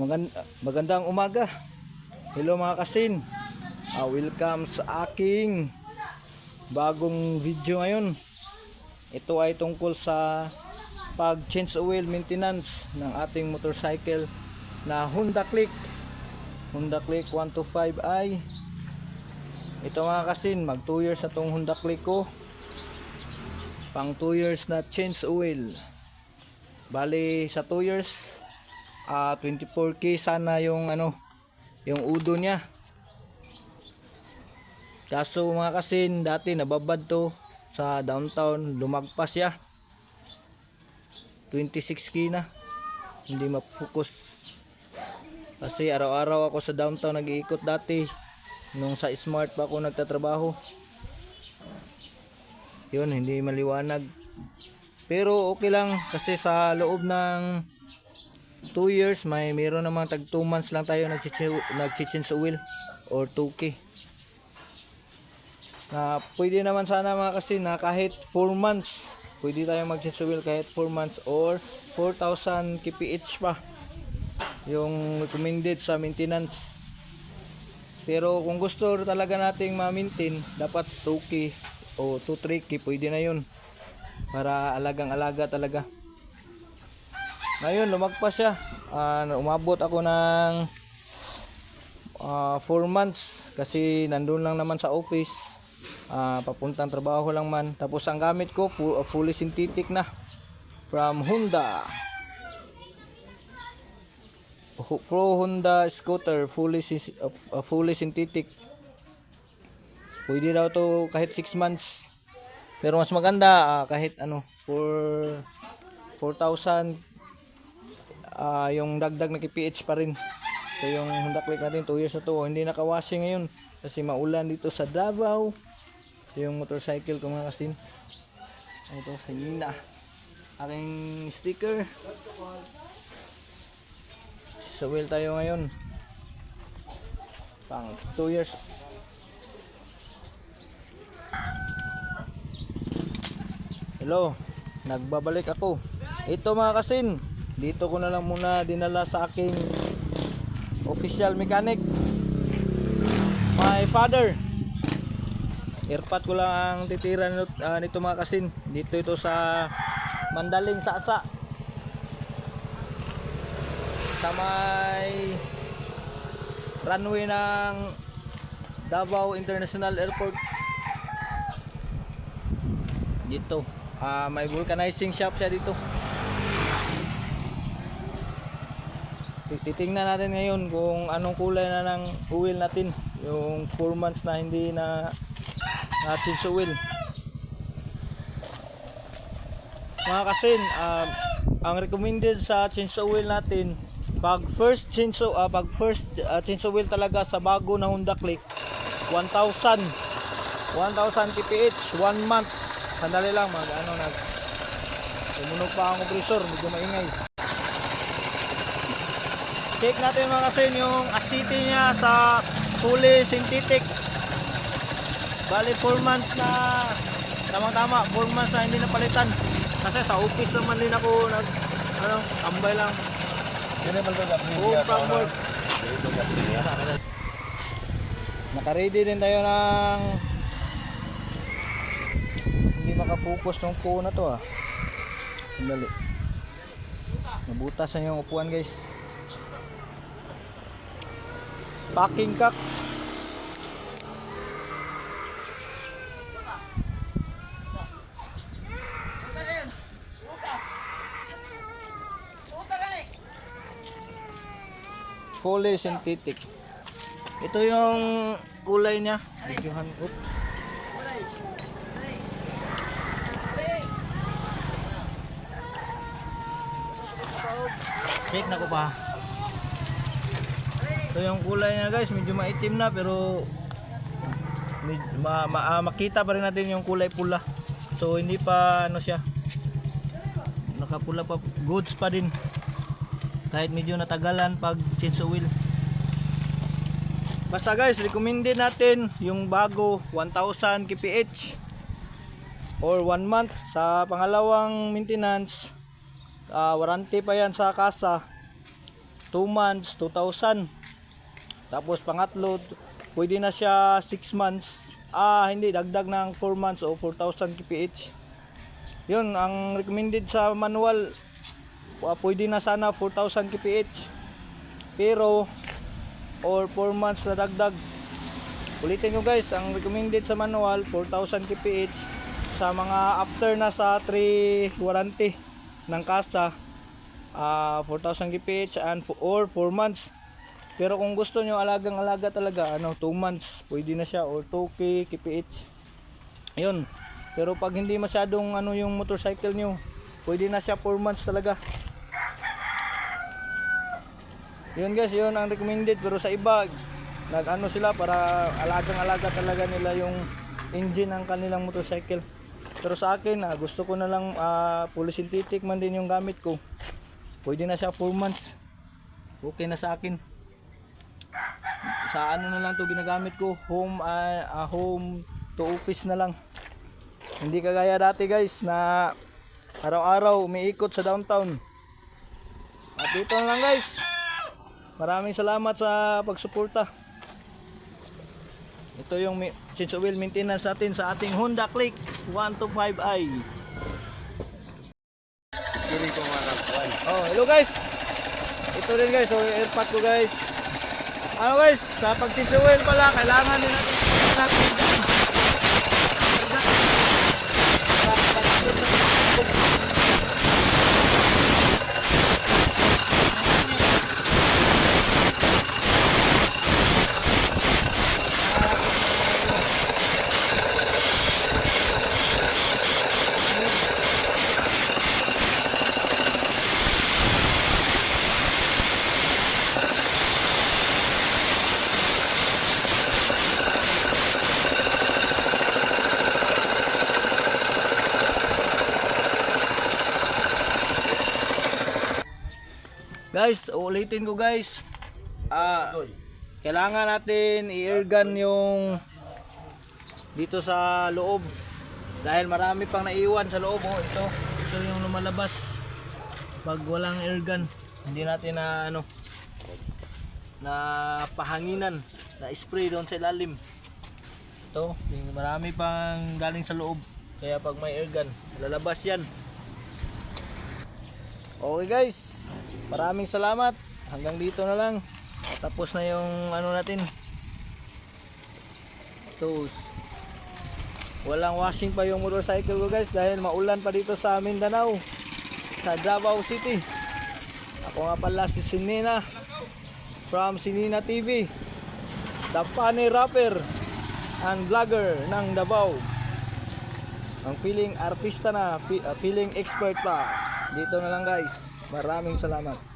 Magandang umaga. Hello mga kasin. Welcome sa aking bagong video ngayon. Ito ay tungkol sa pag-change oil maintenance ng ating motorcycle na Honda Click. Honda Click 125i. Ito mga kasin, mag 2 years na tong Honda Click ko. Pang 2 years na change oil. Bali sa 2 years 24k sana yung yung udo niya. Kaso mga kasin, dati nababad to sa downtown, lumagpas siya 26k na. Hindi mapokus kasi araw-araw ako sa downtown nag-iikot dati nung sa Smart pa ako nagtatrabaho. Yun, hindi maliwanag, pero okay lang kasi sa loob ng 2 years meron namang tag 2 months lang tayo nag-change oil or 2k. Pwede naman sana mga kasi na kahit 4 months pwede tayong mag-change oil, kahit 4 months or 4,000 kph pa yung recommended sa maintenance. Pero kung gusto talaga nating ma-maintain, dapat 2k o 2-3k pwede na yun para alagang-alaga talaga. Ngayon lumagpas siya, umabot ako ng 4 months kasi nandun lang naman sa office, papuntang trabaho lang man. Tapos ang gamit ko fully synthetic na from Honda Pro Honda scooter, fully synthetic. Pwede daw to kahit 6 months, pero mas maganda kahit for 4,000 yung dagdag na kph pa rin. So yung Honda Click natin 2 years na to, hindi nakawashing ngayon kasi maulan dito sa Davao. Yung motorcycle ko mga kasin, ito sa Nina, aking sticker. So wheel tayo ngayon pang 2 years. Hello, nagbabalik ako. Ito mga kasin, dito ko na lang muna dinala sa aking official mechanic, my father. Airpot ko lang ang titira nito mga kasin. Dito ito sa Mandaling Sasa, sa may runway ng Davao International Airport. Dito may vulcanizing shop siya dito. Titingnan natin ngayon kung anong kulay na ng oil natin, yung 4 months na hindi na change oil. Mga kasin, ang recommended sa change oil natin, pag first change oil talaga sa bago na Honda Click, 1,000 kph 1 month. Sandali lang, tumunog pa ang compressor, medyo maingay. Check natin mga kasin yung acidity niya sa fully synthetic. Bali 4 months na tamang-tama, 4 months na hindi napalitan. Kasi sa office naman din ako tambay lang. Naka-ready din tayo ng hindi makapokus ng phone na to Sandali. Nabutas na yung upuan guys. Packing cock. Fully synthetic. Ito yung kulay niya. Oops. Check na ko pa. Ito yung kulay niya guys, medyo maitim na pero makita pa rin natin yung kulay pula. So hindi pa siya nakapula pa, goods pa din kahit medyo natagalan pag change oil. Basta guys, recommended natin yung bago 1,000 kph or 1 month. Sa pangalawang maintenance, warranty pa yan sa kasa. 2 months, 2,000. Tapos pangatlo, pwede na siya 6 months. Hindi, dagdag ng 4 months o 4,000 kph. Yun, ang recommended sa manual, pwede na sana 4,000 kph. Pero, or 4 months na dagdag. Ulitin ko guys, ang recommended sa manual, 4,000 kph. Sa mga after na sa 3 warranty ng kasa, 4,000 kph or 4 months. Pero kung gusto nyo alagang-alaga talaga, 2 months, pwede na siya, or 2k kph. Yun. Pero pag hindi masyadong yung motorcycle nyo, pwede na siya 4 months talaga. Yun guys, yun ang recommended. Pero sa iba, sila para alagang-alaga talaga nila yung engine ng kanilang motorcycle. Pero sa akin, gusto ko na lang fully synthetic man din yung gamit ko. Pwede na siya 4 months. Okay na sa akin. Sa na lang to ginagamit ko, home to office na lang. Hindi kagaya dati guys na araw-araw umiikot sa downtown. At dito na lang guys. Maraming salamat sa pagsuporta. Ito yung change oil maintenance natin sa ating Honda Click 125i. Hello guys. Ito rin guys, airpot ko guys. Guys, sa pag-change oil pala, kailangan din natin guys, ulitin ko guys. Kailangan natin i-airgun yung dito sa loob. Dahil marami pang naiwan sa loob. Ito yung lumalabas. Pag walang airgun, hindi natin na pahanginan, na spray doon sa ilalim. Ito, marami pang galing sa loob. Kaya pag may airgun, lalabas yan. Okay guys, maraming salamat. Hanggang dito na lang. Tapos na yung natin. Walang washing pa yung motorcycle ko guys dahil maulan pa dito sa Mindanao, sa Davao City. Ako nga pala si Sinina from Sinina TV, the funny rapper and vlogger ng Davao. Ang feeling artista na, feeling expert pa. Dito na lang guys. Maraming salamat.